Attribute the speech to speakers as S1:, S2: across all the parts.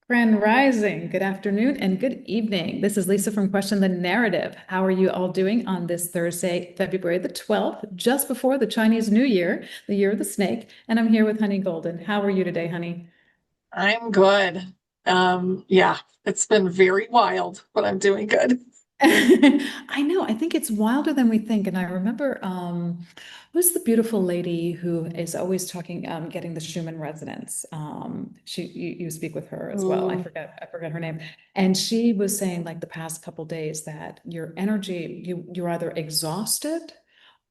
S1: Grand Rising, good afternoon and good evening. This is Lisa from Question the Narrative. How are you all doing on this Thursday, February the 12th, just before the Chinese New Year, the year of the snake? And I'm here with Honey Golden. How are you today, honey?
S2: I'm good. Yeah, it's been very wild, but I'm doing good.
S1: I know, I think it's wilder than we think. And I remember who's the beautiful lady who is always talking, getting the Schumann resonance? You speak with her as well.
S2: Mm,
S1: I forgot her name. And she was saying like the past couple days that your energy, you're either exhausted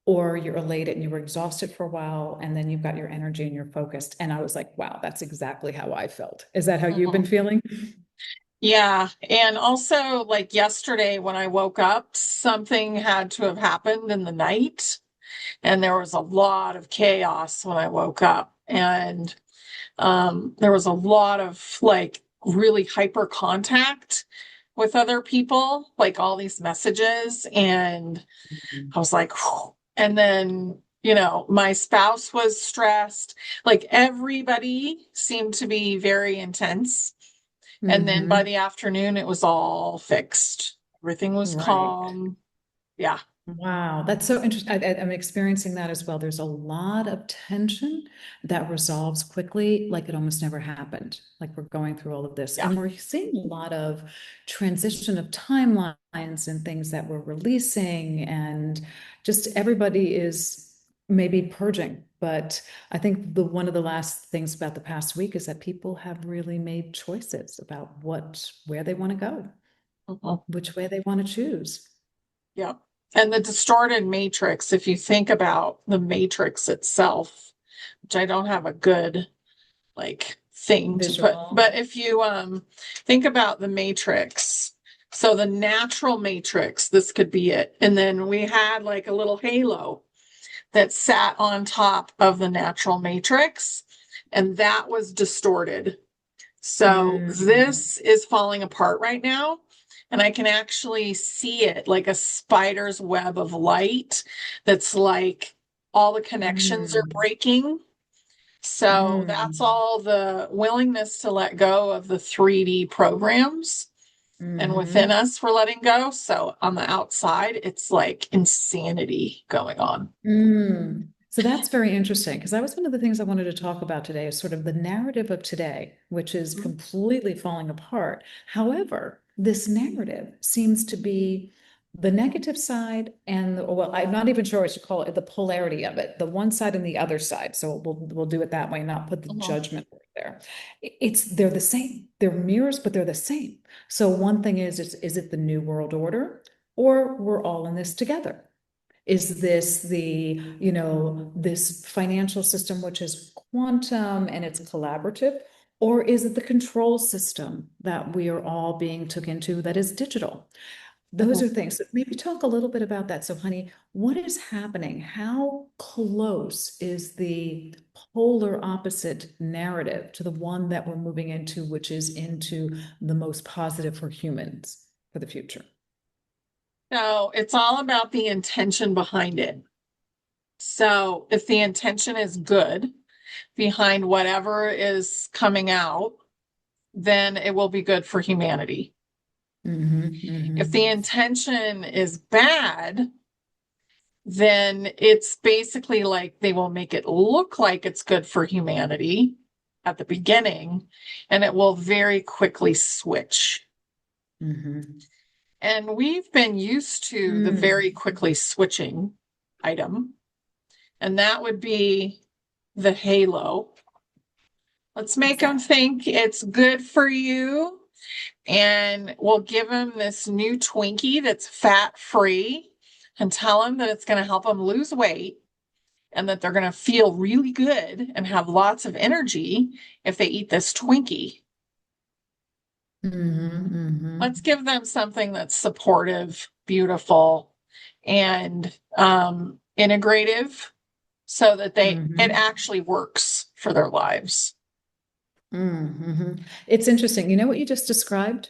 S1: or you're elated and you were exhausted for a while and then you've got your energy and you're focused. And I was like, wow, that's exactly how I felt. Is that how you've been
S2: mhm.
S1: feeling?
S2: Yeah, and also like yesterday when I woke up, something had to have happened in the night, and there was a lot of chaos when I woke up, and there was a lot of like really hyper contact with other people, like all these messages, and I was like, "Whew." And then, my spouse was stressed. Like everybody seemed to be very intense. And then by
S1: Mm-hmm.
S2: the afternoon, it was all fixed. Everything was
S1: Right.
S2: calm. Yeah.
S1: Wow, that's so interesting. I'm experiencing that as well. There's a lot of tension that resolves quickly, like it almost never happened. Like we're going through all of this,
S2: Yeah.
S1: and we're seeing a lot of transition of timelines and things that we're releasing, and just everybody is maybe purging. But I think the one of the last things about the past week is that people have really made choices about where they want to go,
S2: Mhm.
S1: which way they want to choose.
S2: Yeah. And the distorted matrix, if you think about the matrix itself, which I don't have a good like thing to put,
S1: Visual.
S2: but if you think about the matrix, so the natural matrix, this could be it. And then we had like a little halo that sat on top of the natural matrix, and that was distorted. So
S1: Mm.
S2: this is falling apart right now. And I can actually see it like a spider's web of light that's like all the connections are
S1: Mm,
S2: breaking. So that's
S1: mm,
S2: all the willingness to let go of the 3D programs and within
S1: hmm
S2: us we're letting go. So on the outside, it's like insanity going on.
S1: mm. So that's very interesting because that was one of the things I wanted to talk about today is sort of the narrative of today, which is completely falling apart. However, this narrative seems to be the negative side and well, I'm not even sure I should call it the polarity of it, the one side and the other side. So we'll do it that way, not put the
S2: Mhm.
S1: judgment word there. It's they're the same. They're mirrors, but they're the same. So one thing is it the new world order or we're all in this together? Is this this financial system, which is quantum and it's collaborative? Or is it the control system that we are all being took into that is digital? Those
S2: Mhm.
S1: are things. So maybe talk a little bit about that. So, honey, what is happening? How close is the polar opposite narrative to the one that we're moving into, which is into the most positive for humans for the future?
S2: So it's all about the intention behind it. So if the intention is good behind whatever is coming out, then it will be good for humanity.
S1: Mm-hmm,
S2: If the
S1: mm-hmm.
S2: intention is bad, then it's basically like they will make it look like it's good for humanity at the beginning, and it will very quickly switch.
S1: Mm-hmm.
S2: And we've been used to the very
S1: Mm.
S2: quickly switching item, and that would be the halo. Let's make them
S1: Exactly.
S2: think it's good for you, and we'll give them this new Twinkie that's fat free and tell them that it's going to help them lose weight and that they're going to feel really good and have lots of energy if they eat this Twinkie.
S1: Mm-hmm,
S2: Let's
S1: mm-hmm,
S2: give them something that's supportive, beautiful, and integrative so that it
S1: mm-hmm,
S2: actually works for their lives.
S1: mm-hmm. It's interesting. You know what you just described?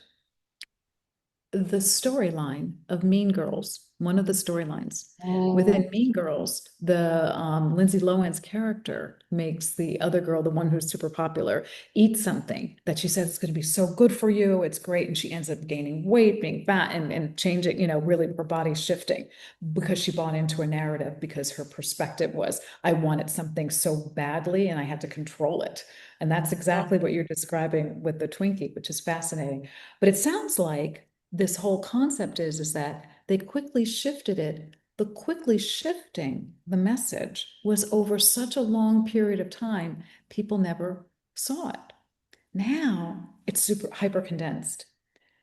S1: the storyline of Mean Girls, one of the storylines.
S2: Mm,
S1: Within Mean Girls, the Lindsay Lohan's character makes the other girl, the one who's super popular, eat something that she says is going to be so good for you. It's great. And she ends up gaining weight, being fat, and changing, really her body's shifting because she bought into a narrative because her perspective was, I wanted something so badly and I had to control it. And that's
S2: yeah.
S1: exactly what you're describing with the Twinkie, which is fascinating. But it sounds like this whole concept is that they quickly shifted it. The quickly shifting the message was over such a long period of time, people never saw it. Now it's super hyper condensed.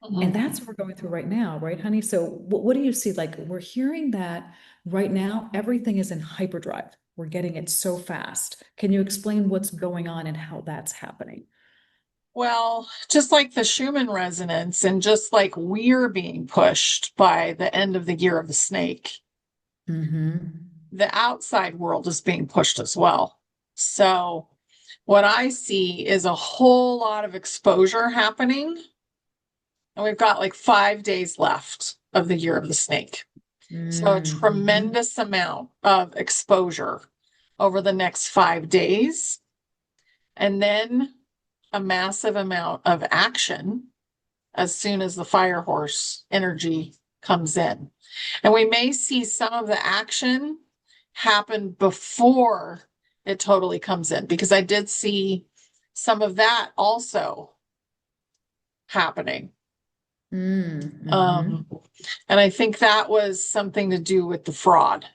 S1: And
S2: Mhm.
S1: that's what we're going through right now, right, honey? So what do you see? Like we're hearing that right now, everything is in hyperdrive. We're getting it so fast. Can you explain what's going on and how that's happening?
S2: Well, just like the Schumann resonance, and just like we're being pushed by the end of the year of the snake,
S1: Mm-hmm.
S2: the outside world is being pushed as well. So, what I see is a whole lot of exposure happening. And we've got like 5 days left of the year of the snake. So, a
S1: Mm-hmm.
S2: tremendous amount of exposure over the next 5 days. And then a massive amount of action as soon as the fire horse energy comes in. And we may see some of the action happen before it totally comes in, because I did see some of that also happening.
S1: Mm-hmm.
S2: Um, and I think that was something to do with the fraud.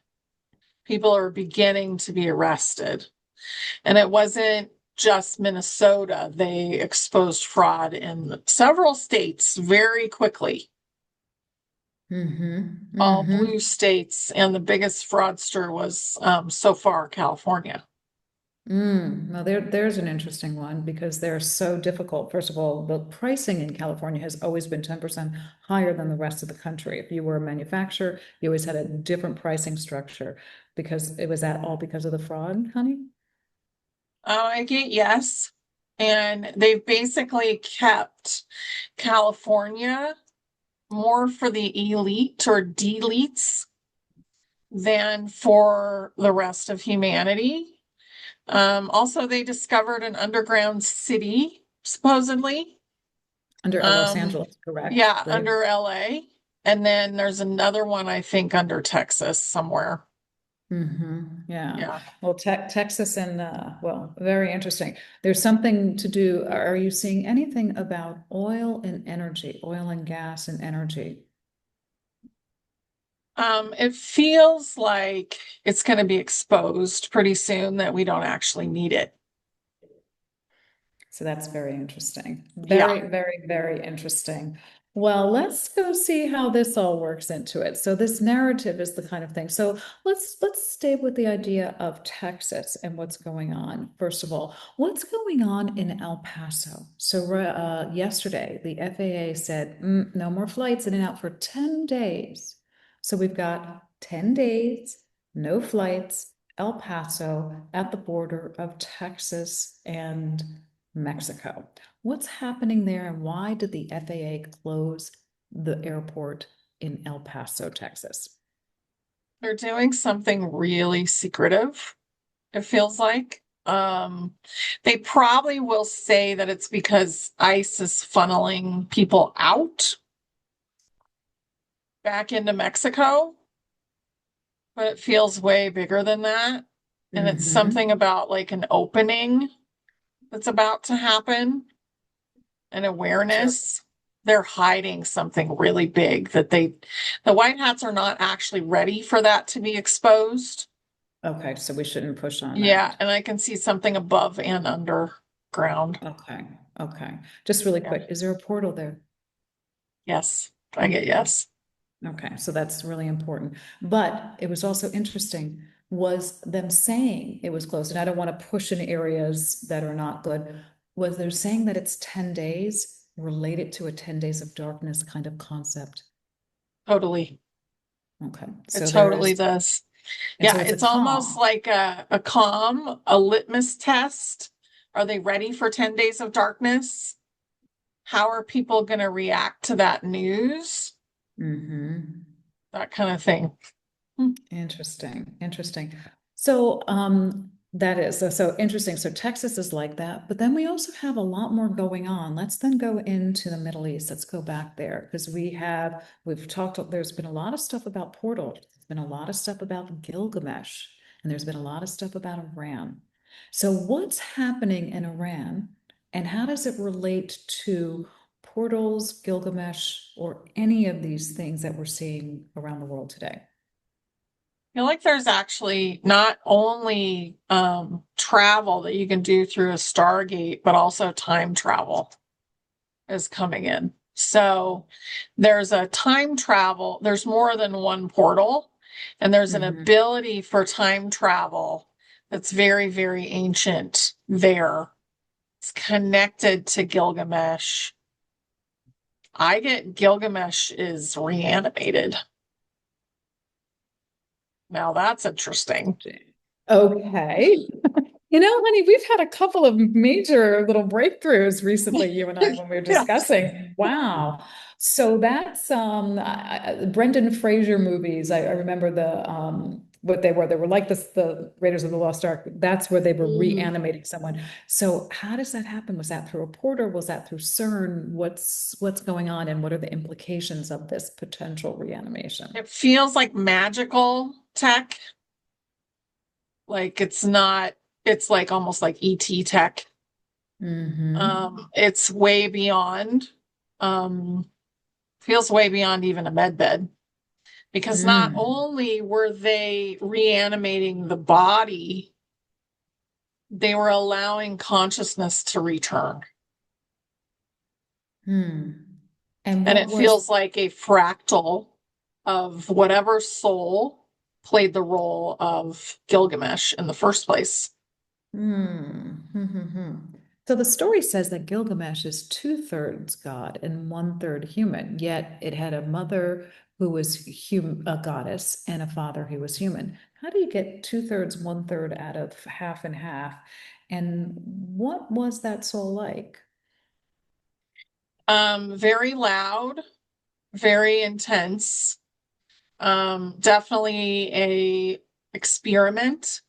S2: People are beginning to be arrested. And it wasn't just Minnesota. They exposed fraud in several states very quickly,
S1: Mm-hmm.
S2: all
S1: Mm-hmm.
S2: blue states. And the biggest fraudster was so far California.
S1: Now there's an interesting one because they're so difficult. First of all, the pricing in California has always been 10% higher than the rest of the country. If you were a manufacturer, you always had a different pricing structure because it was that all because of the fraud, honey?
S2: I get yes. And they've basically kept California more for the elite or deletes than for the rest of humanity. Also, they discovered an underground city, supposedly.
S1: Under Los
S2: Um,
S1: Angeles, correct?
S2: yeah,
S1: They
S2: under LA. And then there's another one, I think, under Texas somewhere.
S1: Yeah.
S2: Yeah.
S1: Well, Texas and well, very interesting. There's something to do. Are you seeing anything about oil and energy, oil and gas and energy?
S2: It feels like it's going to be exposed pretty soon that we don't actually need it.
S1: So that's very interesting.
S2: Yeah.
S1: Very, very, very interesting. Well, let's go see how this all works into it. So this narrative is the kind of thing. So let's stay with the idea of Texas and what's going on. First of all, what's going on in El Paso? So yesterday, the FAA said no more flights in and out for 10 days. So we've got 10 days, no flights, El Paso at the border of Texas and Mexico. What's happening there and why did the FAA close the airport in El Paso, Texas?
S2: They're doing something really secretive, it feels like. They probably will say that it's because ICE is funneling people out back into Mexico, but it feels way bigger than that. And it's something
S1: Mm-hmm.
S2: about like an opening that's about to happen, an
S1: So,
S2: awareness. They're hiding something really big the White Hats are not actually ready for that to be exposed.
S1: okay, so we shouldn't push on
S2: Yeah,
S1: that.
S2: and I can see something above and underground.
S1: Okay, okay. Just really
S2: Yeah.
S1: quick, is there a portal there?
S2: Yes, I get yes.
S1: Okay, so that's really important. But it was also interesting was them saying it was closed, and I don't want to push in areas that are not good. Was they're saying that it's 10 days related to a 10 days of darkness kind of concept?
S2: Totally.
S1: Okay,
S2: It
S1: so there
S2: totally
S1: is,
S2: does.
S1: and
S2: Yeah,
S1: so it's a
S2: it's almost
S1: calm.
S2: like a litmus test. Are they ready for 10 days of darkness? How are people going to react to that news?
S1: Mm-hmm.
S2: That kind of thing. Hmm.
S1: Interesting, interesting. So, that is so interesting. So Texas is like that, but then we also have a lot more going on. Let's then go into the Middle East. Let's go back there because we've talked, there's been a lot of stuff about portals. There's been a lot of stuff about Gilgamesh, and there's been a lot of stuff about Iran. So what's happening in Iran, and how does it relate to portals, Gilgamesh, or any of these things that we're seeing around the world today?
S2: I feel like there's actually not only travel that you can do through a Stargate, but also time travel is coming in. So there's a time travel, there's more than one portal, and there's an
S1: Mhm.
S2: ability for time travel that's very, very ancient there. It's connected to Gilgamesh. I get Gilgamesh is reanimated. Now that's interesting.
S1: Okay. You know, honey, we've had a couple of major little breakthroughs recently, you and I, when we were
S2: Yeah.
S1: discussing. Wow. So that's Brendan Fraser movies. I remember the what they were. They were like the Raiders of the Lost Ark. That's where they were
S2: Mm.
S1: reanimating someone. So how does that happen? Was that through a portal? Was that through CERN? What's going on, and what are the implications of this potential reanimation?
S2: It feels like magical tech. Like it's not, it's like almost like ET tech.
S1: Mm-hmm.
S2: It's way beyond, um, feels way beyond even a med bed. Because not
S1: Mm.
S2: only were they reanimating the body, they were allowing consciousness to return.
S1: Hmm. And
S2: And
S1: what
S2: it
S1: was
S2: feels like a fractal of whatever soul played the role of Gilgamesh in the first place.
S1: Hmm. Hmm, hmm, hmm. So the story says that Gilgamesh is two-thirds God and one-third human, yet it had a mother who was a goddess and a father who was human. How do you get two-thirds, one-third out of half and half? And what was that soul like?
S2: Very loud, very intense. Definitely a experiment.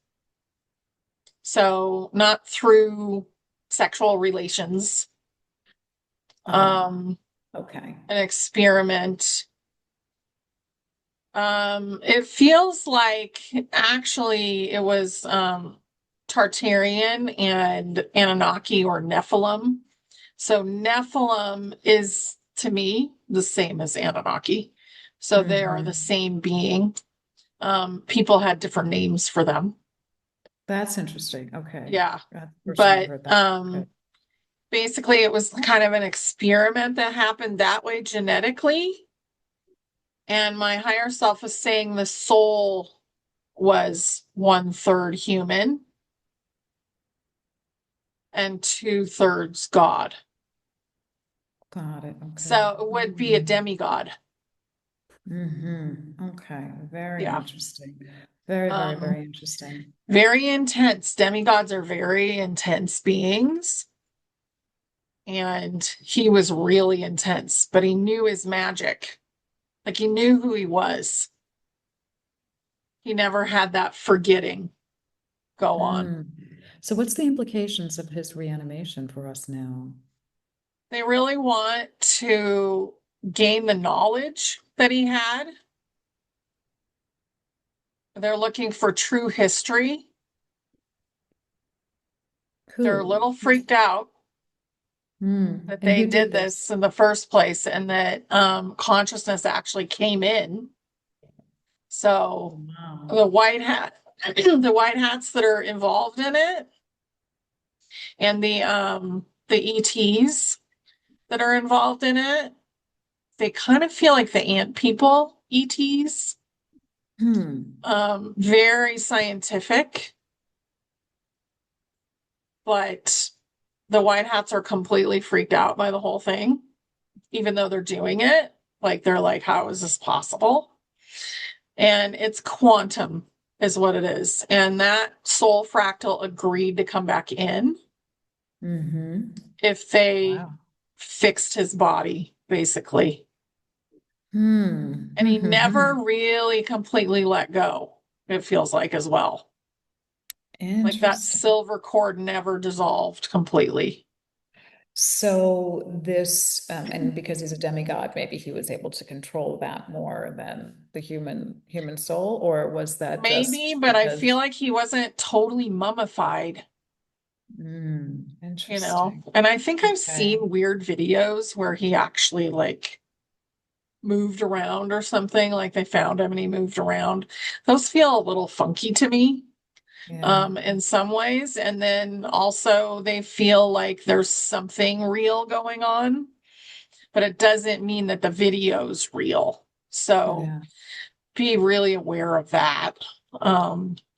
S2: So not through sexual relations.
S1: Ah,
S2: Um,
S1: okay.
S2: an experiment. It feels like actually it was Tartarian and Anunnaki or Nephilim. So Nephilim is to me the same as Anunnaki. So they are the
S1: Hmm.
S2: same being. People had different names for them.
S1: That's interesting. Okay.
S2: Yeah.
S1: That's the first time I've
S2: But
S1: heard that. Okay.
S2: basically it was kind of an experiment that happened that way genetically. And my higher self is saying the soul was one third human and two-thirds God.
S1: Got it. Okay.
S2: So it would be a
S1: Hmm.
S2: demigod.
S1: Mm-hmm. Okay. Very
S2: Yeah.
S1: interesting. Very, very,
S2: Um,
S1: very interesting.
S2: very intense. Demigods are very intense beings. And he was really intense, but he knew his magic. Like he knew who he was. He never had that forgetting go on.
S1: Hmm. So what's the implications of his reanimation for us now?
S2: They really want to gain the knowledge that he had. They're looking for true history. They're a
S1: Who?
S2: little freaked out
S1: Hmm.
S2: that
S1: And
S2: they
S1: who did
S2: did
S1: this?
S2: this in the first place and that consciousness actually came in. So
S1: Wow.
S2: the white hat, the white hats that are involved in it, and the ETs that are involved in it, they kind of feel like the ant people ETs.
S1: Hmm.
S2: Very scientific, but the white hats are completely freaked out by the whole thing, even though they're doing it. Like they're like, how is this possible? And it's quantum is what it is. And that soul fractal agreed to come back in
S1: Mm-hmm.
S2: if they
S1: Wow.
S2: fixed his body, basically.
S1: Hmm.
S2: And he never really completely let go, it feels like, as well. Like that
S1: Interesting.
S2: silver cord never dissolved completely.
S1: So this, and because he's a demigod, maybe he was able to control that more than the human soul, or was that
S2: Maybe,
S1: just
S2: but I feel
S1: because?
S2: like he wasn't totally mummified, you know?
S1: Interesting.
S2: And I think I've
S1: Okay.
S2: seen weird videos where he actually like moved around or something, like they found him and he moved around. Those feel a little funky to me,
S1: Yeah.
S2: in some ways. And then also they feel like there's something real going on, but it doesn't mean that the video's real. So
S1: Yeah.
S2: be really aware of that,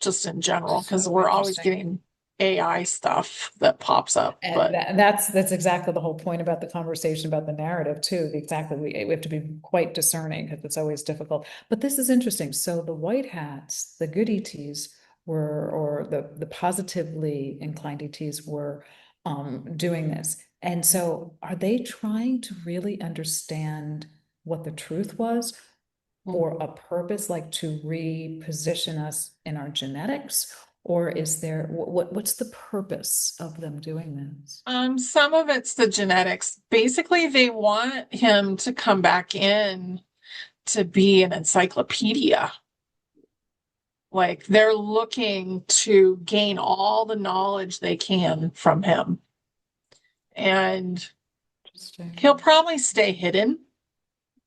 S2: just in general, because
S1: So
S2: we're always
S1: interesting.
S2: getting AI stuff that pops up.
S1: And
S2: But
S1: that's exactly the whole point about the conversation about the narrative too. Exactly, we have to be quite discerning because it's always difficult. But this is interesting. So the white hats, the good ETs were, or the positively inclined ETs were doing this. And so are they trying to really understand what the truth was, for a purpose, like to reposition us in our genetics? Or is there, what's the purpose of them doing this?
S2: some of it's the genetics. Basically, they want him to come back in to be an encyclopedia. Like they're looking to gain all the knowledge they can from him. And he'll
S1: Interesting.
S2: probably stay hidden.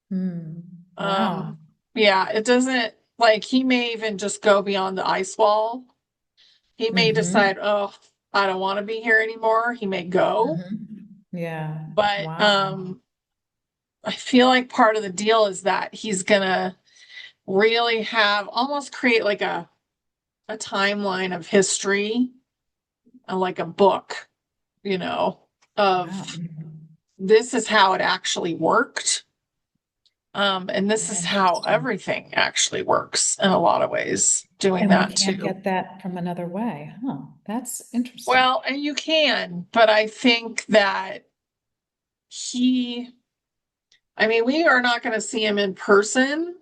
S1: Hmm.
S2: Um,
S1: Wow.
S2: yeah, it doesn't like he may even just go beyond the ice wall. He may
S1: Mm-hmm.
S2: decide, oh, I don't want to be here anymore. He may go.
S1: Mm-hmm. Yeah.
S2: But
S1: Wow.
S2: I feel like part of the deal is that he's gonna really have almost create like a timeline of history, like a book, you know,
S1: Wow.
S2: of this is how it actually worked. And this is how
S1: Interesting.
S2: everything actually works in a lot of ways, doing
S1: And we
S2: that
S1: can't
S2: too.
S1: get that from another way, huh? That's interesting.
S2: Well, and you can, but I think that he, I mean, we are not going to see him in person.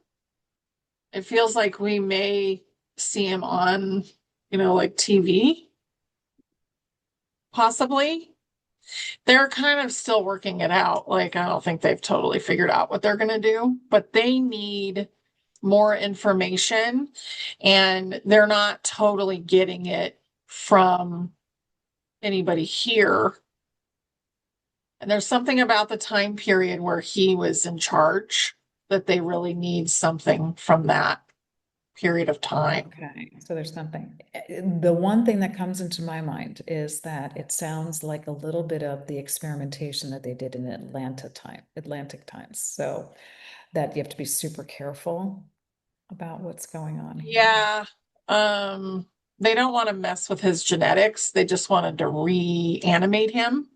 S2: It feels like we may see him on, like TV, possibly. They're kind of still working it out. Like, I don't think they've totally figured out what they're going to do, but they need more information and they're not totally getting it from anybody here. And there's something about the time period where he was in charge that they really need something from that period of time.
S1: Okay, so there's something. The one thing that comes into my mind is that it sounds like a little bit of the experimentation that they did in Atlantic times. So that you have to be super careful about what's going on here.
S2: Yeah. Um, they don't want to mess with his genetics. They just wanted to reanimate him,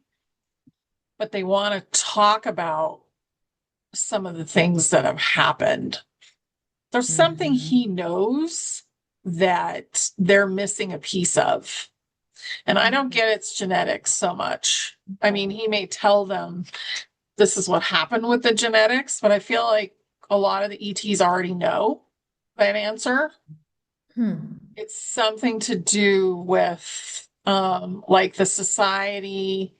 S2: but they want to talk about some of the things that have happened. There's something he
S1: Mhm.
S2: knows that they're missing a piece of. And I don't
S1: Okay.
S2: get its genetics so much. I mean, he may tell them this is what happened with the genetics, but I feel like a lot of the ETs already know that answer.
S1: Hmm.
S2: It's something to do with like the society,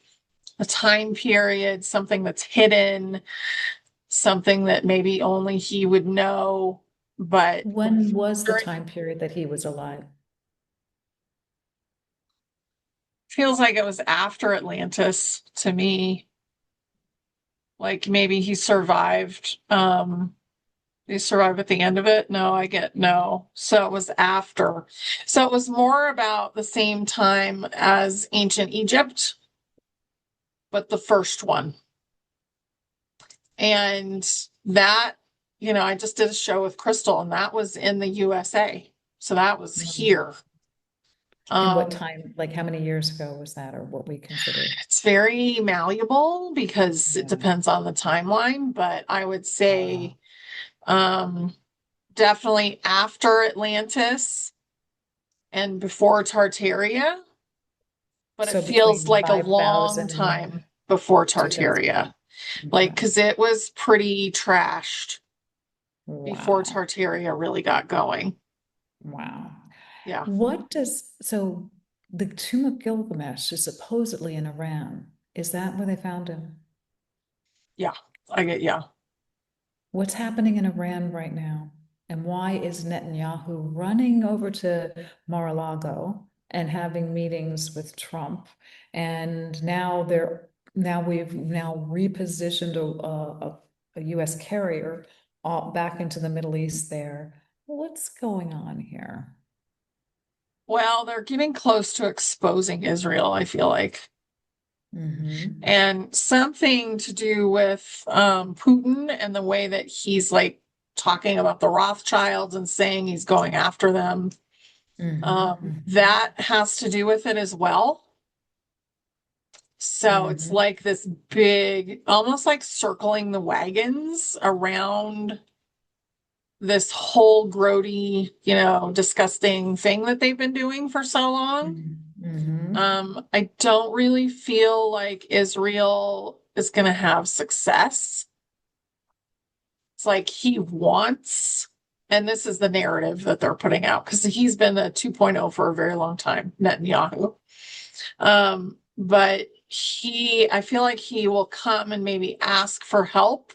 S2: the time period, something that's hidden, something that maybe only he would know. But
S1: When was the
S2: during
S1: time period that he was alive?
S2: feels like it was after Atlantis to me. Like maybe he survived at the end of it. No, I get no. So it was after. So it was more about the same time as ancient Egypt, but the first one. And that, I just did a show with Crystal and that was in the USA. So that was
S1: Hmm.
S2: here.
S1: And what
S2: Um,
S1: time, like how many years ago was that, or what we consider?
S2: it's very malleable because it
S1: Yeah.
S2: depends on the timeline, but I would
S1: Uh,
S2: say um, definitely after Atlantis and before Tartaria, but it
S1: so
S2: feels
S1: between
S2: like a long
S1: 5,000
S2: time
S1: and
S2: before
S1: 2000.
S2: Tartaria. Like,
S1: Okay.
S2: because it was pretty trashed before
S1: Wow.
S2: Tartaria really got going.
S1: Wow.
S2: Yeah.
S1: So the Tomb of Gilgamesh is supposedly in Iran. Is that where they found him?
S2: Yeah. I get, yeah.
S1: What's happening in Iran right now? And why is Netanyahu running over to Mar-a-Lago and having meetings with Trump? And now we've now repositioned a US carrier back into the Middle East there. What's going on here?
S2: Well, they're getting close to exposing Israel, I feel like.
S1: Mm-hmm.
S2: And something to do with Putin and the way that he's like talking about the Rothschilds and saying he's going after them.
S1: Mm-hmm.
S2: That has to do with it as well. So it's
S1: Mm-hmm.
S2: like this big, almost like circling the wagons around this whole grody, disgusting thing that they've been doing for so long.
S1: Mm-hmm. Mm-hmm.
S2: I don't really feel like Israel is going to have success. It's like he wants, and this is the narrative that they're putting out because he's been a 2.0 for a very long time, Netanyahu. But I feel like he will come and maybe ask for help.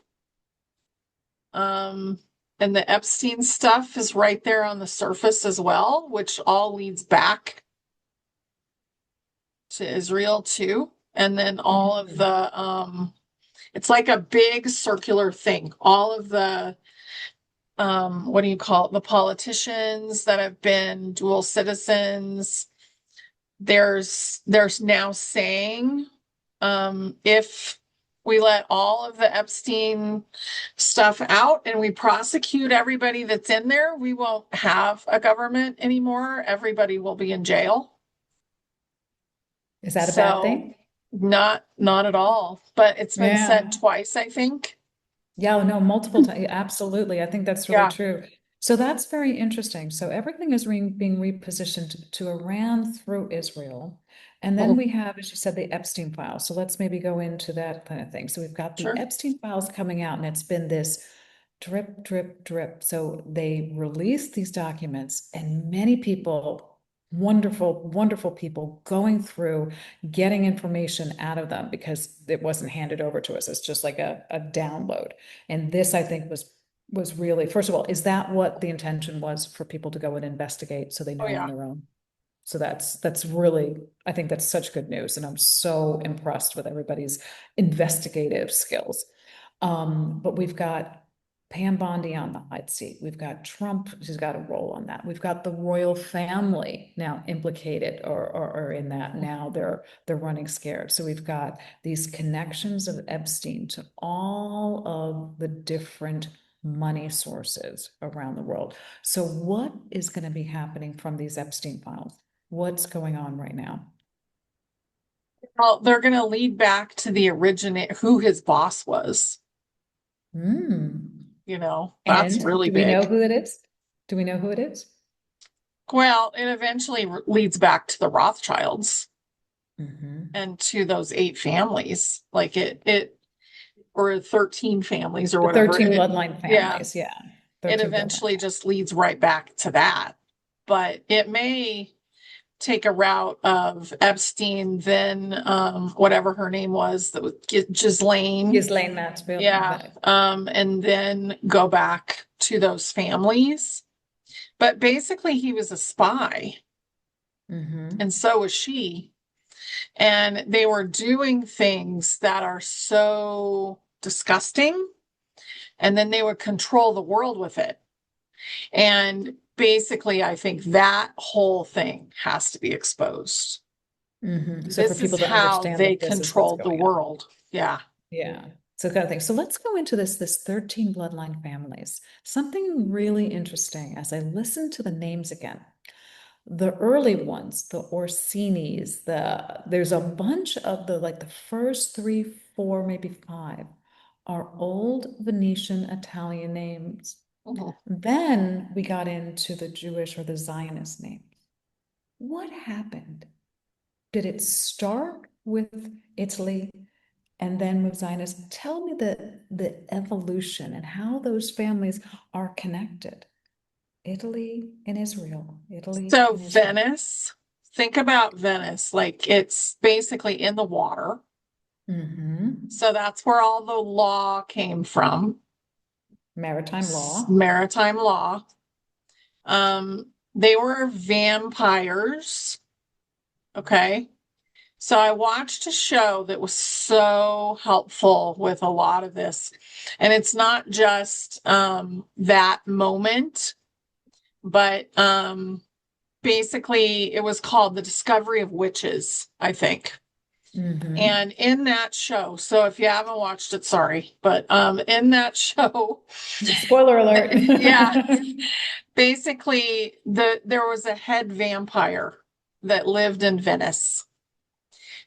S2: Um, and the Epstein stuff is right there on the surface as well, which all leads back to Israel too. And then all of
S1: Mm-hmm.
S2: it's like a big circular thing. All of the, what do you call it? The politicians that have been dual citizens, there's now saying, if we let all of the Epstein stuff out and we prosecute everybody that's in there, we won't have a government anymore. Everybody will be in jail.
S1: Is that a bad
S2: So
S1: thing?
S2: not at all. But it's been said
S1: Yeah.
S2: twice, I think.
S1: Yeah, no, multiple times. Absolutely. I think that's really
S2: Yeah.
S1: true. So that's very interesting. So everything is being repositioned to Iran through Israel. And then
S2: Mhm.
S1: we have, as you said, the Epstein files. So let's maybe go into that kind of thing. So we've got the
S2: Sure.
S1: Epstein files coming out, and it's been this drip, drip, drip. So they released these documents, and many people, wonderful, wonderful people going through getting information out of them because it wasn't handed over to us. It's just like a download. And this, I think, was really, first of all, is that what the intention was for people to go and investigate so they
S2: Oh
S1: know on
S2: yeah.
S1: their own? So that's really, I think that's such good news. And I'm so impressed with everybody's investigative skills. But we've got Pam Bondi on the hot seat. We've got Trump, who's got a role on that. We've got the royal family now implicated or in that. Now they're running scared. So we've got these connections of Epstein to all of the different money sources around the world. So what is going to be happening from these Epstein files? What's going on right now?
S2: Well, they're going to lead back to the originate who his boss was.
S1: Hmm.
S2: That's
S1: And
S2: really
S1: do we know
S2: big.
S1: who it is? Do we know who it is?
S2: Well, it eventually leads back to the Rothschilds
S1: Mm-hmm.
S2: and to those eight families, like or 13 families or
S1: The
S2: whatever.
S1: 13 bloodline
S2: Yeah,
S1: families. Yeah.
S2: it
S1: 13 bloodline.
S2: eventually just leads right back to that. But it may take a route of Epstein, then whatever her name was, that was Ghislaine.
S1: Ghislaine Maxfield.
S2: Yeah. And then go back to those families. But basically, he was a spy, and
S1: Mm-hmm.
S2: so was she. And they were doing things that are so disgusting. And then they would control the world with it. And basically, I think that whole thing has to be exposed.
S1: Mm-hmm. So for
S2: This is
S1: people to
S2: how
S1: understand
S2: they
S1: that this is what's
S2: controlled the
S1: going on.
S2: world. Yeah.
S1: Yeah. So kind of thing. So let's go into this 13 bloodline families. Something really interesting as I listen to the names again. The early ones, the Orsinis, there's a bunch of the like the first three, four, maybe five are old Venetian Italian names.
S2: Mhm.
S1: Then we got into the Jewish or the Zionist names. What happened? Did it start with Italy and then with Zionists. Tell me the evolution and how those families are connected. Italy and Israel, Italy
S2: So
S1: and Israel.
S2: Venice, think about Venice, like it's basically in the water.
S1: Hmm.
S2: So that's where all the law came from,
S1: Maritime law.
S2: maritime law. They were vampires. Okay. So I watched a show that was so helpful with a lot of this. And it's not just that moment, but basically it was called The Discovery of Witches, I think.
S1: Hmm.
S2: And in that show, so if you haven't watched it, sorry, but in that show,
S1: Spoiler alert.
S2: yeah, basically there was a head vampire that lived in Venice,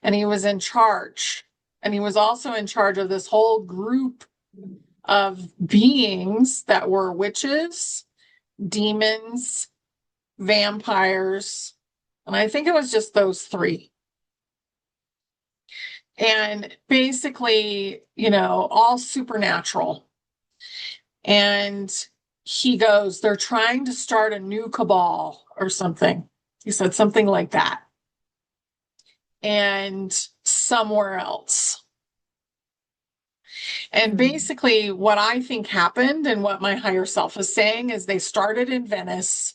S2: and he was in charge. And he was also in charge of this whole group of beings that were witches, demons, vampires, and I think it was just those three. And basically, all supernatural. And he goes, they're trying to start a new cabal or something. He said something like that. And somewhere else. And
S1: Hmm.
S2: basically, what I think happened and what my higher self is saying is they started in Venice,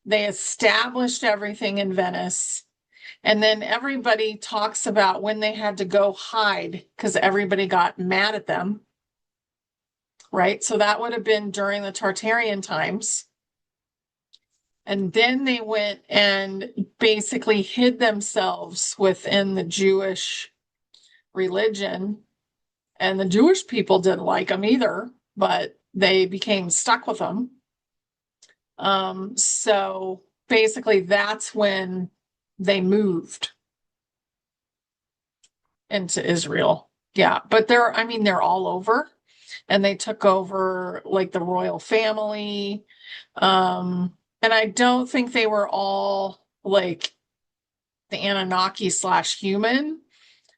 S2: they established everything in Venice, and then everybody talks about when they had to go hide because everybody got mad at them, right? So that would have been during the Tartarian times. And then they went and basically hid themselves within the Jewish religion. And the Jewish people didn't like them either, but they became stuck with them. So basically, that's when they moved into Israel. Yeah, but I mean, they're all over, and they took over like the royal family. And I don't think they were all like the Anunnaki slash human.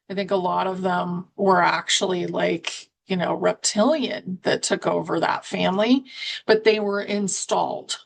S2: I think a lot of them were actually like, reptilian that took over that family, but they were installed.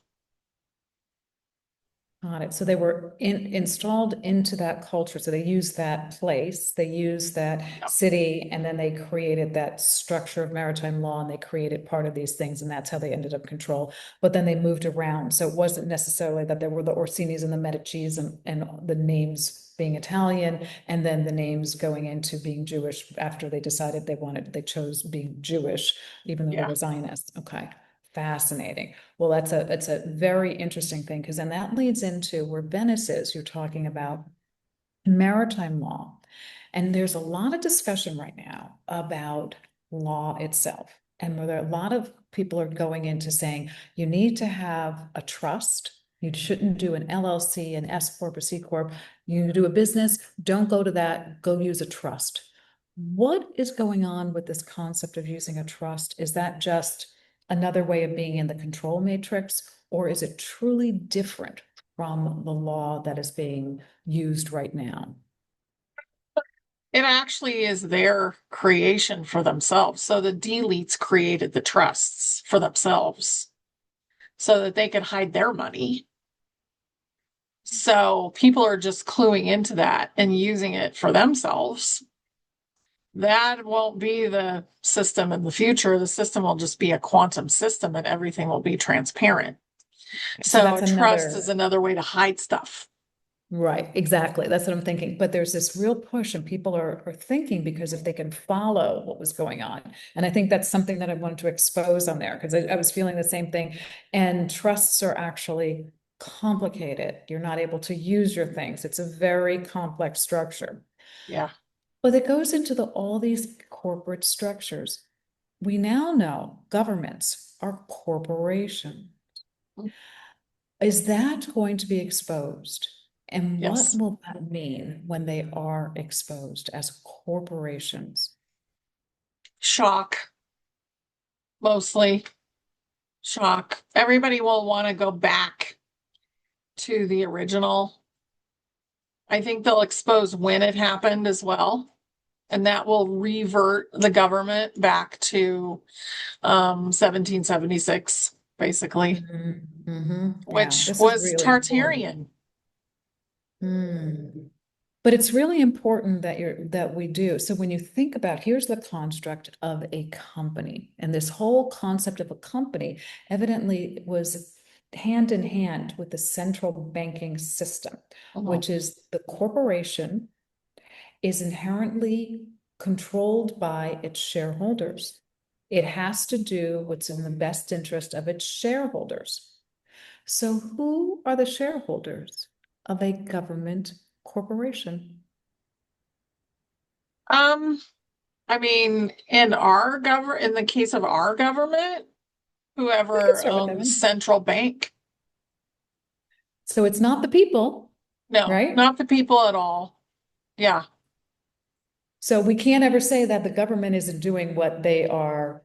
S1: Got it. So they were installed into that culture. So they used that place, they used that
S2: Yep.
S1: city, and then they created that structure of maritime law and they created part of these things. And that's how they ended up control. But then they moved around. So it wasn't necessarily that there were the Orsinis and the Medicis and the names being Italian, and then the names going into being Jewish after they chose being Jewish, even though they
S2: Yeah.
S1: were Zionists. Okay. Fascinating. Well, it's a very interesting thing because then that leads into where Venice is. You're talking about maritime law. And there's a lot of discussion right now about law itself. And where there are a lot of people are going into saying you need to have a trust. You shouldn't do an LLC, an S Corp, a C Corp. You do a business, don't go to that, go use a trust. What is going on with this concept of using a trust? Is that just another way of being in the control matrix, or is it truly different from the law that is being used right now?
S2: It actually is their creation for themselves. So the deletes created the trusts for themselves so that they could hide their money. So people are just cluing into that and using it for themselves. That won't be the system in the future. The system will just be a quantum system and everything will be transparent.
S1: So
S2: So
S1: that's
S2: a trust is
S1: another,
S2: another way to hide stuff.
S1: right, exactly. That's what I'm thinking. But there's this real push, and people are thinking because if they can follow what was going on. And I think that's something that I wanted to expose on there because I was feeling the same thing. And trusts are actually complicated. You're not able to use your things. It's a very complex structure.
S2: Yeah.
S1: But it goes into all these corporate structures. We now know governments are corporations. Is that going to be exposed? And what
S2: Yes.
S1: will that mean when they are exposed as corporations?
S2: Shock, mostly shock. Everybody will want to go back to the original. I think they'll expose when it happened as well. and that will revert the government back to 1776, basically,
S1: Yeah,
S2: which
S1: this is
S2: was
S1: really important.
S2: Tartarian.
S1: Mm. But it's really important that we do. So when you think about, here's the construct of a company, and this whole concept of a company evidently was hand in hand with the central banking system,
S2: Mhm.
S1: which is the corporation is inherently controlled by its shareholders. It has to do what's in the best interest of its shareholders. So who are the shareholders of a government corporation?
S2: Um, I mean, in the case of our government,
S1: We can
S2: whoever
S1: start with that
S2: owns
S1: one.
S2: central bank,
S1: So it's not the people,
S2: no,
S1: right?
S2: not the people at all. Yeah,
S1: So we can't ever say that the government isn't doing what they are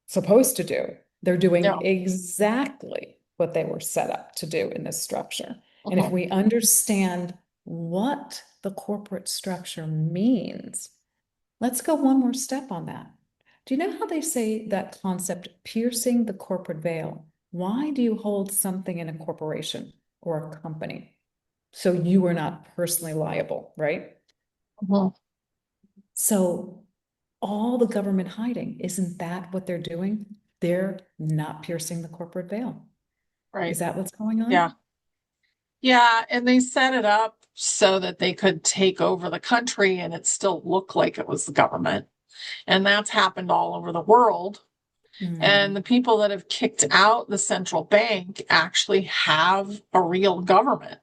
S1: supposed to do. They're doing
S2: no.
S1: exactly what they were set up to do in this structure. And if
S2: Mhm.
S1: we understand what the corporate structure means, let's go one more step on that. Do you know how they say that concept, piercing the corporate veil? Why do you hold something in a corporation or a company? So you are not personally liable, right?
S2: Mhm.
S1: So all the government hiding, isn't that what they're doing? They're not piercing the corporate veil. Is
S2: Right.
S1: that what's going
S2: Yeah.
S1: on?
S2: Yeah, and they set it up so that they could take over the country and it still looked like it was the government. And that's happened all over the world. And the
S1: Mm,
S2: people that have kicked out the central bank actually have a real government.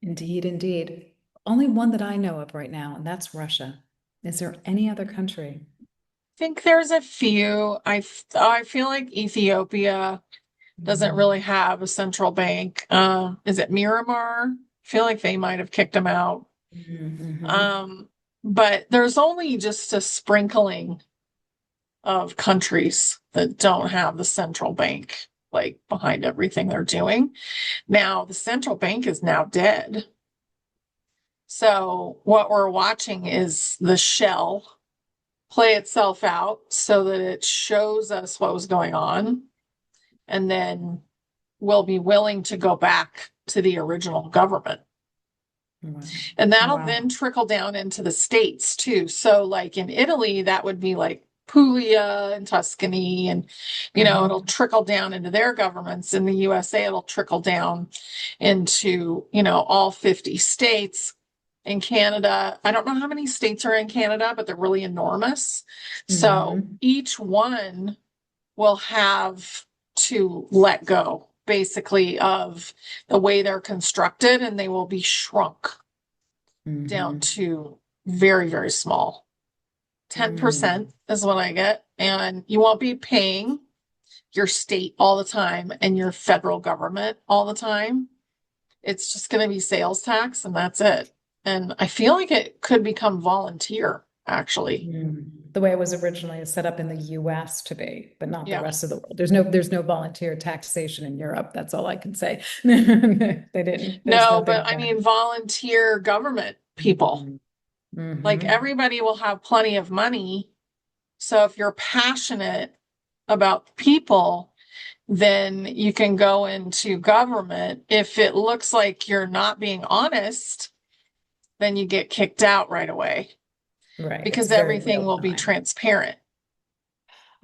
S1: indeed, indeed. Only one that I know of right now, and that's Russia. Is there any other country?
S2: I think there's a few. I feel like Ethiopia doesn't really
S1: Mm,
S2: have a central bank. Is it Miramar? I feel like they might have kicked them out.
S1: mhm,
S2: Um, but there's only just a sprinkling of countries that don't have the central bank like behind everything they're doing. Now, the central bank is now dead. So, what we're watching is the shell play itself out so that it shows us what was going on. And then we'll be willing to go back to the original government.
S1: Wow.
S2: And that'll then
S1: Wow.
S2: trickle down into the states too. So, like in Italy, that would be like Puglia and Tuscany, and it'll
S1: Mhm,
S2: trickle down into their governments. In the USA, it'll trickle down into, all 50 states. In Canada, I don't know how many states are in Canada, but they're really enormous. So
S1: mhm,
S2: each one will have to let go basically of the way they're constructed, and they will be shrunk down
S1: mhm,
S2: to very, very small. 10%
S1: mm.
S2: is what I get. And you won't be paying your state all the time and your federal government all the time. It's just going to be sales tax and that's it. And I feel like it could become volunteer, actually.
S1: The way it was originally set up in the US to be, but not the
S2: Yeah.
S1: rest of the world. There's no volunteer taxation in Europe. That's all I can say. They didn't, there's
S2: No,
S1: nothing
S2: but
S1: of
S2: I
S1: that.
S2: mean, volunteer government people.
S1: Mhm,
S2: Like
S1: mhm.
S2: everybody will have plenty of money. So if you're passionate about people, then you can go into government. If it looks like you're not being honest, then you get kicked out right away
S1: Right, it's
S2: because
S1: very
S2: everything
S1: real
S2: will be
S1: time.
S2: transparent.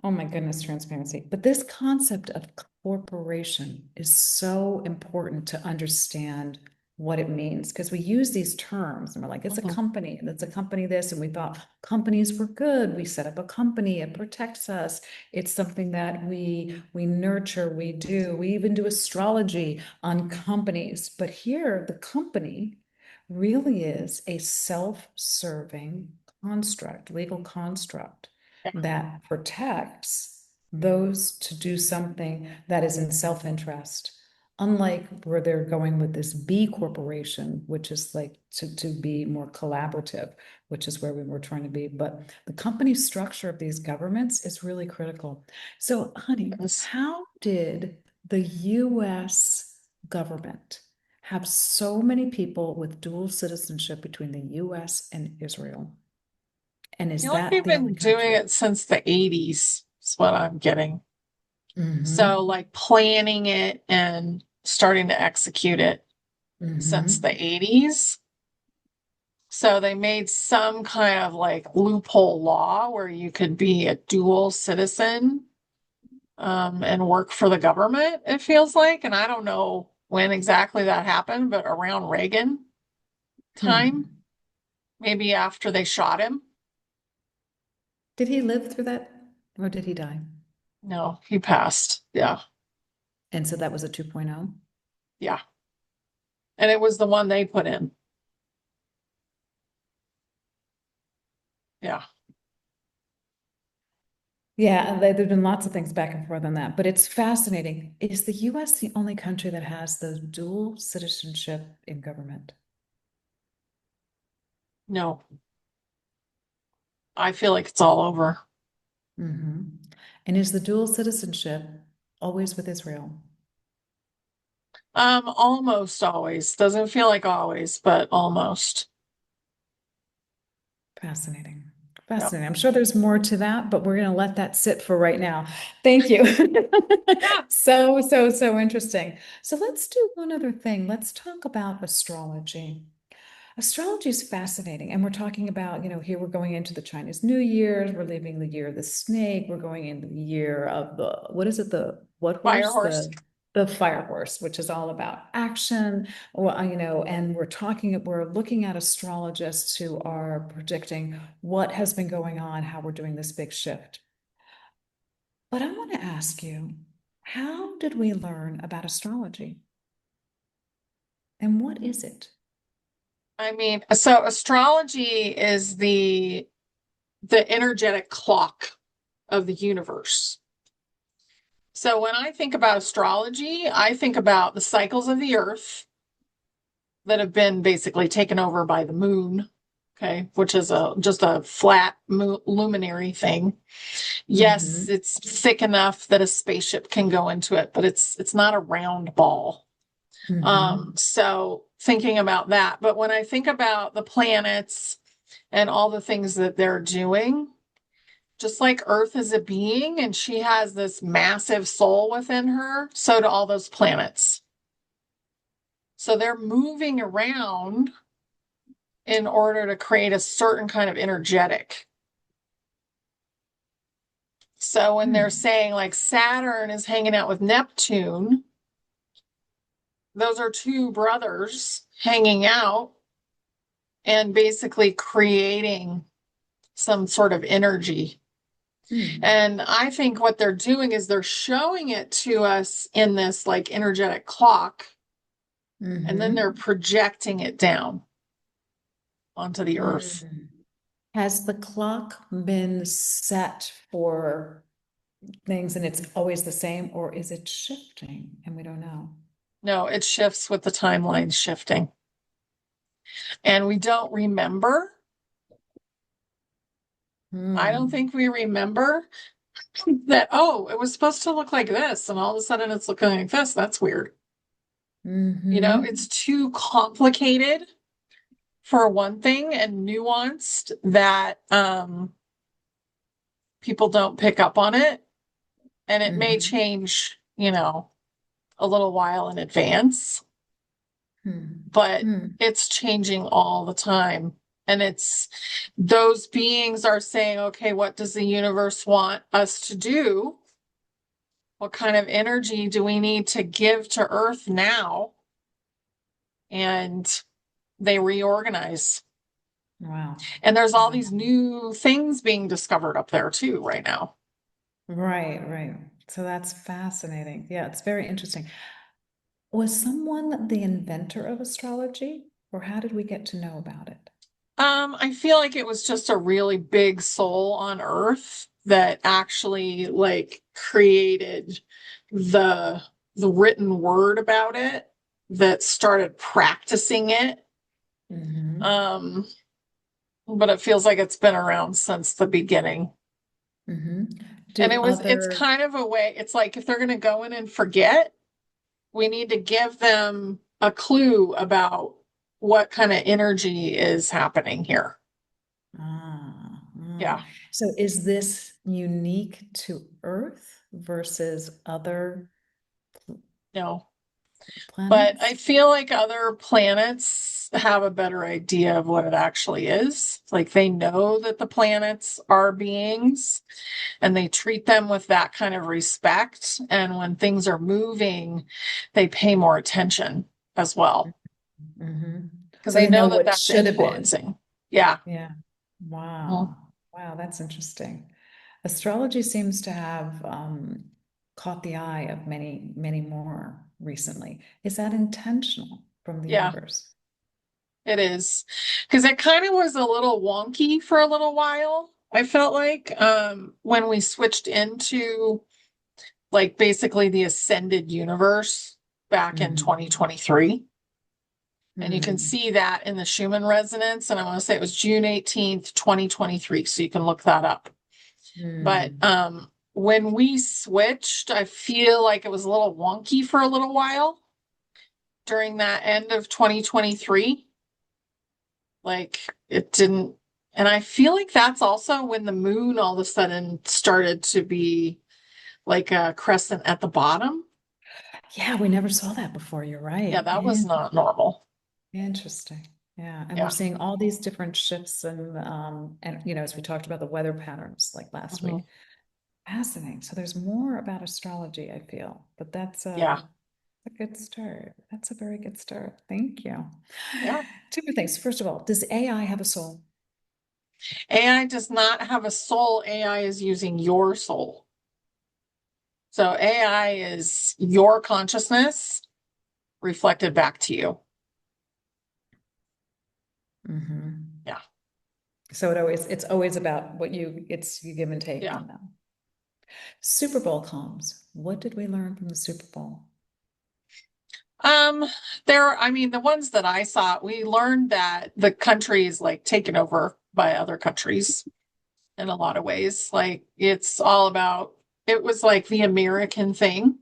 S1: Oh my goodness, transparency. But this concept of corporation is so important to understand what it means because we use these terms and we're like, it's a
S2: Mhm.
S1: company and it's a company this, and we thought companies were good. We set up a company, it protects us. It's something that we nurture, we do. We even do astrology on companies. But here, the company really is a self-serving construct, legal construct
S2: Yeah.
S1: that protects those to do something that is in self-interest. Unlike where they're going with this B corporation, which is like to be more collaborative, which is where we were trying to be. But the company structure of these governments is really critical. So, honey,
S2: Yes.
S1: how did the US government, have so many people with dual citizenship between the US and Israel? And
S2: I
S1: is
S2: feel like
S1: that
S2: they've
S1: the
S2: been
S1: only
S2: doing
S1: country?
S2: it since the 80s, is what I'm getting. So,
S1: Mm-hmm.
S2: like planning it and starting to execute it since the
S1: Mm-hmm.
S2: 80s. So they made some kind of like loophole law where you could be a dual citizen and work for the government, it feels like. And I don't know when exactly that happened, but around Reagan time,
S1: Hmm.
S2: maybe after they shot him.
S1: Did he live through that or did he die?
S2: No, he passed. Yeah.
S1: And so that was a 2.0.
S2: Yeah. And it was the one they put in. Yeah.
S1: Yeah, and there've been lots of things back and forth on that, but it's fascinating. Is the US the only country that has the dual citizenship in government?
S2: No, I feel like it's all over.
S1: Hmm. And is the dual citizenship always with Israel?
S2: Almost always. Doesn't feel like always, but almost.
S1: Fascinating.
S2: Yeah.
S1: Fascinating. I'm sure there's more to that, but we're going to let that sit for right now. Thank you.
S2: Yeah.
S1: So interesting. So let's do one other thing. Let's talk about astrology. Astrology is fascinating. And we're talking about, here we're going into the Chinese New Year. We're leaving the year of the snake. We're going into the year of what is it? The what
S2: Fire
S1: horse?
S2: horse.
S1: The fire horse, which is all about action. Well, and we're looking at astrologists who are predicting what has been going on, how we're doing this big shift. But I want to ask you, how did we learn about astrology? And what is it?
S2: I mean, so astrology is the energetic clock of the universe. So when I think about astrology, I think about the cycles of the earth that have been basically taken over by the moon, okay, which is a just a flat luminary thing. Yes,
S1: Mm-hmm.
S2: it's thick enough that a spaceship can go into it, but it's not a round ball.
S1: Mm-hmm.
S2: So thinking about that, but when I think about the planets and all the things that they're doing, just like Earth is a being and she has this massive soul within her, so do all those planets. So they're moving around in order to create a certain kind of energetic. So when they're
S1: Hmm.
S2: saying like Saturn is hanging out with Neptune, those are two brothers hanging out and basically creating some sort of energy.
S1: Hmm.
S2: And I think what they're doing is they're showing it to us in this like energetic clock, and then they're
S1: Mm-hmm.
S2: projecting it down onto the earth.
S1: Mm. Has the clock been set for things and it's always the same, or is it shifting and we don't know?
S2: No, it shifts with the timeline shifting. And we don't remember. I don't
S1: Hmm.
S2: think we remember that, oh, it was supposed to look like this, and all of a sudden it's looking like this. That's weird.
S1: Mm-hmm.
S2: It's too complicated for one thing and nuanced that people don't pick up on it. And it may
S1: Mm-hmm.
S2: change, a little while in advance, but
S1: Hmm.
S2: it's changing all the time. And it's those beings are saying, okay, what does the universe want us to do? What kind of energy do we need to give to Earth now? And they reorganize.
S1: Wow.
S2: And there's all
S1: Wow.
S2: these new things being discovered up there too right now.
S1: Right, right. So that's fascinating. Yeah, it's very interesting. Was someone the inventor of astrology, or how did we get to know about it?
S2: I feel like it was just a really big soul on Earth that actually like created the the written word about it that started practicing it.
S1: Mm-hmm.
S2: Um, but it feels like it's been around since the beginning.
S1: Mm-hmm.
S2: And
S1: Do
S2: it's
S1: other
S2: kind of a way, it's like if they're going to go in and forget, we need to give them a clue about what kind of energy is happening here.
S1: Ah,
S2: Yeah,
S1: so is this unique to Earth versus other
S2: no. But I
S1: planets?
S2: feel like other planets have a better idea of what it actually is. Like they know that the planets are beings and they treat them with that kind of respect. And when things are moving, they pay more attention as well
S1: Mm-hmm.
S2: because
S1: So
S2: they
S1: they know
S2: know that
S1: what
S2: that's
S1: should have been.
S2: influencing. Yeah.
S1: Yeah.
S2: Mhm.
S1: Wow. Wow, that's interesting. Astrology seems to have caught the eye of many, many more recently. Is that intentional from the
S2: Yeah,
S1: universe?
S2: it is. Because it kind of was a little wonky for a little while. I felt like when we switched into like basically the ascended universe back in
S1: Mm-hmm.
S2: 2023. And you can
S1: Hmm.
S2: see that in the Schumann resonance. And I want to say it was June 18th, 2023. So you can look that up. But
S1: Hmm.
S2: when we switched, I feel like it was a little wonky for a little while during that end of 2023. Like it didn't, and I feel like that's also when the moon all of a sudden started to be like a crescent at the bottom.
S1: Yeah, we never saw that before. You're
S2: Yeah,
S1: right.
S2: that was not normal.
S1: Interesting. Yeah, and we're
S2: Yeah.
S1: seeing all these different shifts and as we talked about the weather patterns like last
S2: Mhm.
S1: week. Fascinating. So there's more about astrology, I feel, but that's
S2: Yeah.
S1: a good start. That's a very good start. Thank you.
S2: Yeah.
S1: Two more things. First of all, does AI have a soul?
S2: AI does not have a soul. AI is using your soul. So AI is your consciousness reflected back to you.
S1: Hmm.
S2: Yeah.
S1: So it's always about what you give and take
S2: Yeah.
S1: on them. Super Bowl comms. What did we learn from the Super Bowl?
S2: Um, I mean, the ones that I saw, we learned that the country is like taken over by other countries in a lot of ways. Like it's all about, it was like the American thing,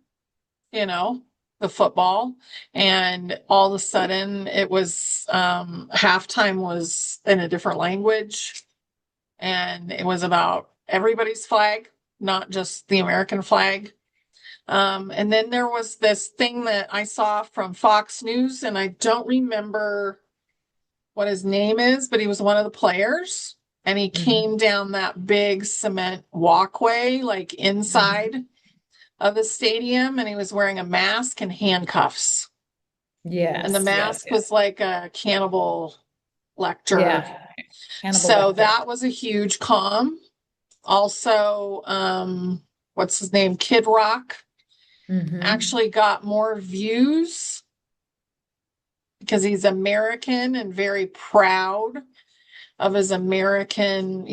S2: you know, the football. And all of a sudden it was, halftime was in a different language. And it was about everybody's flag, not just the American flag. And then there was this thing that I saw from Fox News, and I don't remember what his name is, but he was one of the players. And he came
S1: Hmm.
S2: down that big cement walkway, like
S1: Hmm.
S2: inside of the stadium, and he was wearing a mask and handcuffs. And the
S1: Yes, yes,
S2: mask
S1: yes.
S2: was like a cannibal lecture.
S1: Yeah. Hannibal
S2: So
S1: Lecter.
S2: that was a huge calm. Also, what's his name? Kid Rock
S1: Hmm.
S2: actually got more views because he's American and very proud of his American,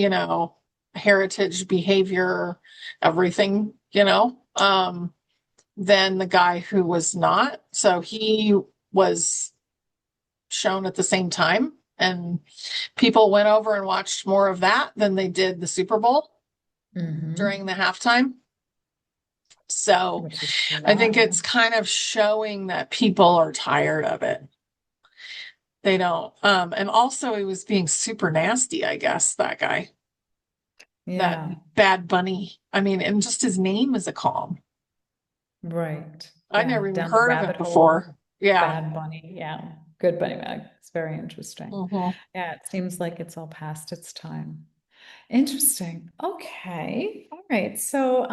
S2: heritage, behavior, everything, than the guy who was not. So he was shown at the same time. And people went over and watched more of that than they did the Super Bowl during the
S1: Hmm.
S2: halftime. So
S1: Which is
S2: I think
S1: wild.
S2: it's kind of showing that people are tired of it. They don't. And also he was being super nasty, I guess, that guy, that
S1: Yeah,
S2: Bad Bunny. I mean, and just his name is a calm.
S1: right.
S2: I
S1: Yeah,
S2: never even
S1: down the
S2: heard of him
S1: rabbit hole.
S2: before. Yeah.
S1: Bad Bunny. Yeah, good Bunny Mag. It's very interesting.
S2: Hmm.
S1: Yeah, it seems like it's all past its time. Interesting. Okay. All right. So,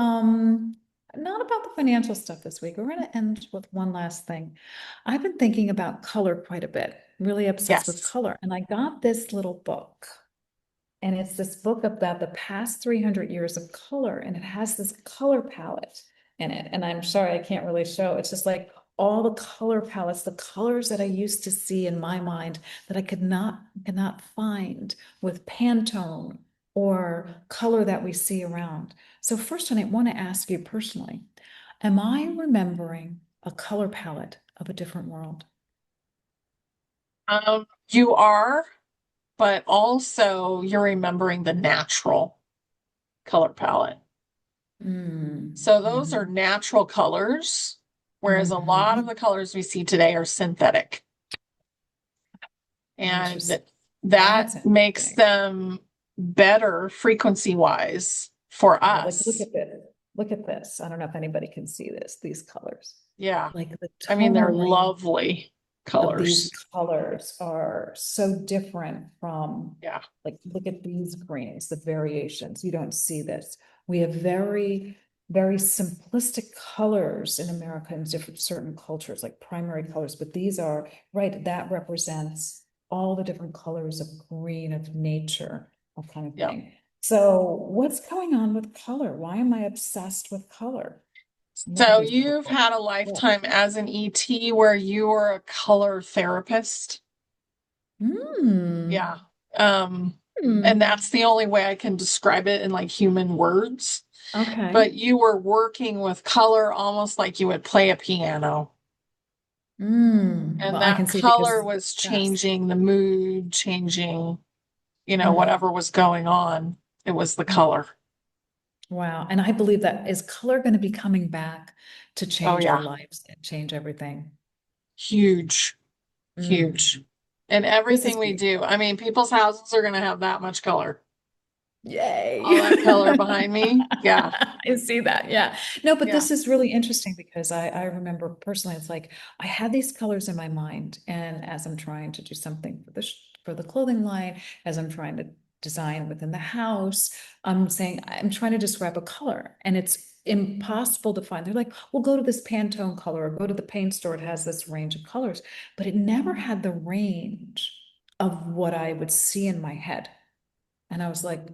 S1: not about the financial stuff this week. We're going to end with one last thing. I've been thinking about color quite a bit, really obsessed with
S2: Yes.
S1: color. And I got this little book, and it's this book about the past 300 years of color, and it has this color palette in it. And I'm sorry, I can't really show. It's just like all the color palettes, the colors that I used to see in my mind that I cannot find with Pantone or color that we see around. So first, I want to ask you personally, am I remembering a color palette of a different world?
S2: You are, but also you're remembering the natural color palette.
S1: Mm,
S2: So those are
S1: mhm,
S2: natural colors whereas a lot of
S1: Mhm.
S2: the colors we see today are synthetic. And
S1: Interesting.
S2: that
S1: That's
S2: makes
S1: interesting.
S2: them better frequency wise for
S1: Yeah, like look
S2: us.
S1: at this. Look at this. I don't know if anybody can see this, these colors.
S2: Yeah.
S1: Like the
S2: I mean, they're
S1: tonal range
S2: lovely
S1: of these
S2: colors.
S1: colors are so different from,
S2: Yeah.
S1: like, look at these greens, the variations. You don't see this. We have very, very simplistic colors in America in different certain cultures, like primary colors, but these are, right, that represents all the different colors of green, of nature, that kind of
S2: Yeah.
S1: thing. So what's going on with color? Why am I obsessed with color? Look at
S2: So
S1: these
S2: you've
S1: purple.
S2: had a lifetime as an ET where you were a color therapist.
S1: Hmm.
S2: Yeah. Um, and
S1: Hmm.
S2: that's the only way I can describe it in like human words.
S1: Okay.
S2: But you were working with color almost like you would play a piano. And
S1: Well, I can
S2: that
S1: see
S2: color
S1: because,
S2: was
S1: yes.
S2: changing the mood, changing,
S1: Mm,
S2: whatever was going on. It was the
S1: mm.
S2: color.
S1: Wow. And I believe that is color going to be coming back to
S2: Oh,
S1: change our
S2: yeah.
S1: lives and change everything.
S2: Huge,
S1: Mm.
S2: huge. And
S1: This is
S2: everything we
S1: beautiful.
S2: do. I mean, people's houses are going to have that much color.
S1: Yay.
S2: All that color behind me. Yeah.
S1: I see that. Yeah. No, but
S2: Yeah.
S1: this is really interesting because I remember personally, it's like I had these colors in my mind. And as I'm trying to do something for for the clothing line, as I'm trying to design within the house, I'm saying I'm trying to describe a color and it's impossible to find. They're like, well, go to this Pantone color or go to the paint store. It has this range of colors, but it never had the range of what I would see in my head. And I was like,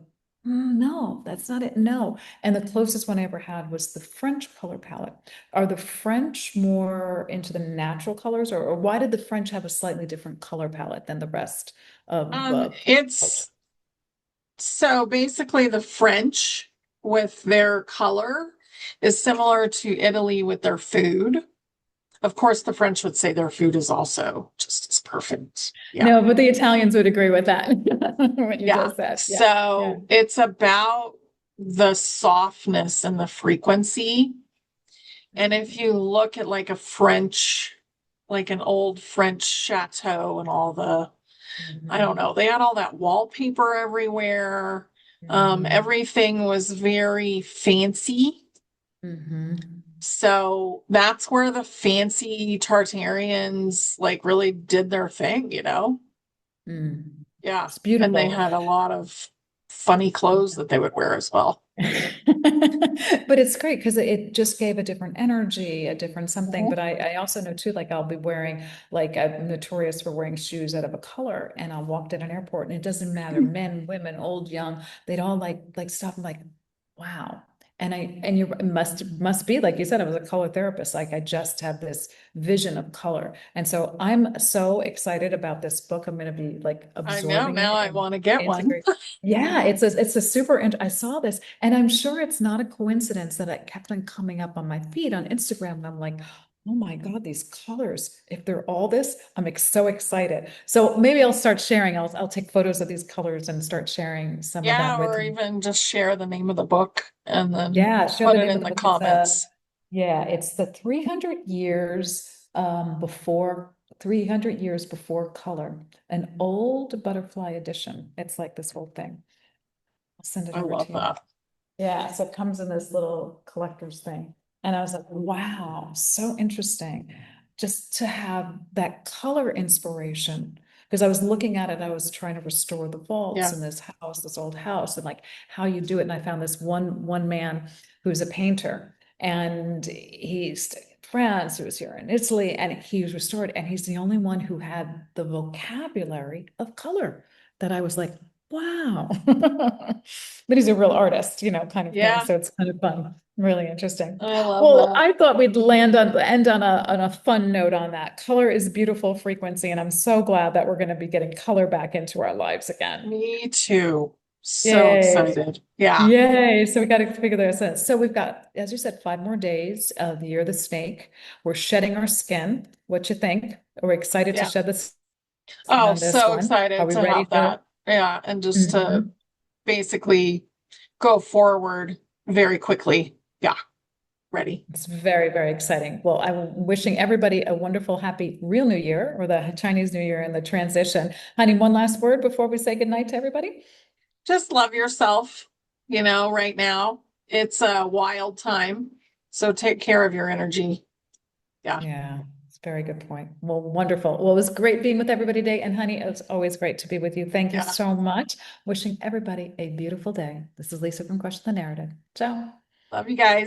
S1: no, that's not it. No. And the closest one I ever had was the French color palette. Are the French more into the natural colors, or why did the French have a slightly different color palette than the rest of culture?
S2: It's so basically the French with their color is similar to Italy with their food. Of course, the French would say their food is also just as perfect. Yeah.
S1: No, but the Italians would agree with that. What you
S2: Yeah.
S1: just said. Yeah. Yeah.
S2: So it's about the softness and the frequency. And if you look at like a French, like an old French chateau and all I don't
S1: Mhm.
S2: know, they had all that wallpaper everywhere.
S1: Mhm.
S2: Everything was very fancy.
S1: Mhm.
S2: So that's where the fancy Tartarians like really did their thing.
S1: Mm.
S2: Yeah.
S1: It's
S2: And they
S1: beautiful.
S2: had a lot of funny clothes that they would wear as well.
S1: But it's great because it just gave a different energy, a different something.
S2: Mhm.
S1: But I also know too, like I'll be wearing, like I'm notorious for wearing shoes out of a color, and I'll walk in an airport, and it doesn't matter, men, women, old, young, they'd all like stop and like, wow. And you must be like you said, I was a color therapist. Like I just have this vision of color, and so I'm so excited about this book. I'm going to be like
S2: I know.
S1: absorbing
S2: Now
S1: it
S2: I
S1: and
S2: want to get one.
S1: integrate. Yeah, it's a super, I saw this and I'm sure it's not a coincidence that it kept on coming up on my feed on Instagram. And I'm like, oh my God, these colors, if they're all this, so excited. So maybe I'll start sharing. I'll take photos of these colors and start sharing some of
S2: Yeah,
S1: that with
S2: or
S1: you.
S2: even just share the name of the book and then
S1: Yeah, share
S2: put
S1: the
S2: it
S1: name of
S2: in
S1: the
S2: the
S1: book.
S2: comments.
S1: Yeah, it's the 300 years before 300 years before color, an old butterfly edition. It's like this whole thing. I'll send it
S2: I
S1: over
S2: love
S1: to you.
S2: that.
S1: Yeah, so it comes in this little collector's thing. And I was like, wow, so interesting. Just to have that color inspiration. Because I was looking at it, I was trying to restore the vaults
S2: Yeah.
S1: in this house, this old house, and like how you do it. And I found this one man who's a painter, and he's in France, he was here in Italy, and he was restored. And he's the only one who had the vocabulary of color that I was like, wow. But he's a real artist, kind of thing.
S2: Yeah,
S1: So it's kind of fun, really interesting.
S2: I love
S1: Well,
S2: that.
S1: I thought we'd end on a fun note on that. Color is beautiful frequency, and I'm so glad that we're going to be getting color back into our lives again.
S2: Me too. So
S1: Yay.
S2: excited. Yeah.
S1: Yay. So we got to figure this out. So we've got, as you said, 5 more days of the year of the snake. We're shedding our skin. What you think? Are we excited to
S2: Yeah.
S1: shed the skin
S2: Oh,
S1: on this
S2: so
S1: one? Are
S2: excited
S1: we
S2: to
S1: ready
S2: have
S1: for it?
S2: that. Yeah. And just to
S1: Mhm.
S2: basically go forward very quickly. Yeah. ready.
S1: It's very, very exciting. Well, I'm wishing everybody a wonderful, happy real New Year or the Chinese New Year and the transition. Honey, one last word before we say goodnight to everybody?
S2: Just love yourself, right now. It's a wild time. So take care of your energy. Yeah.
S1: Yeah, it's a very good point. Well, wonderful. Well, it was great being with everybody today. And honey, it's always great to be with you. Thank you
S2: Yeah.
S1: so much. Wishing everybody a beautiful day. This is Lisa from Question the Narrative. Ciao.
S2: Love you guys.